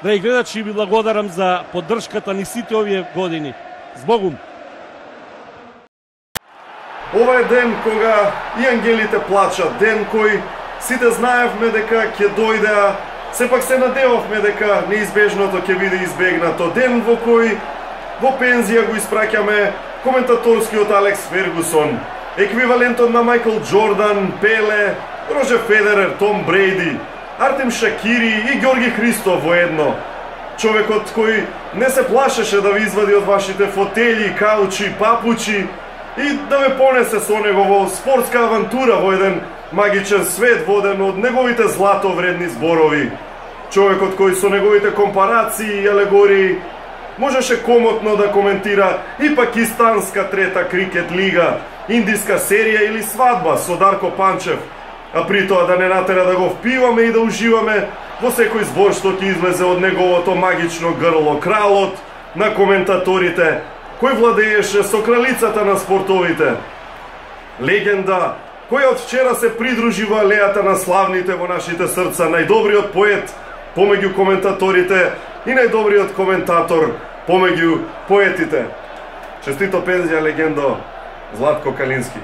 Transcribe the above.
драги гледачи, ви благодарам за поддршката ни сите овие години. Збогум! Ова е ден кога и ангелите плачат, ден кој сите знаевме дека ќе дојдеа, сепак се надевавме дека неизбежното ќе биде избегнато, ден во кој во пензија го испраќаме коментаторскиот Алекс Фергусон, еквивалентот на Майкл Джордан, Пеле, Рожер Федерер, Том Брейди, Артем Шакири и Ѓорги Христов воедно. Човекот кој не се плашеше да ви извади од вашите фотели, каучи, папучи и да ве понесе со него во спортска авантура во еден магичен свет воден од неговите златовредни зборови. Човекот кој со неговите компарации и алегории можеше комотно да коментира и пакистанска трета крикет лига, индиска серија или свадба со Дарко Панчев, а при тоа да не натера да го впиваме и да уживаме во секој збор што ќе излезе од неговото магично грло, кралот на коментаторите, кој владееше со кралицата на спортовите. Легенда, која од вчера се придружи во алејата на славните во нашите срца, најдобриот поет помеѓу коментаторите и најдобриот коментатор помеѓу поетите. Честито пензија, легендо, Златко Калински.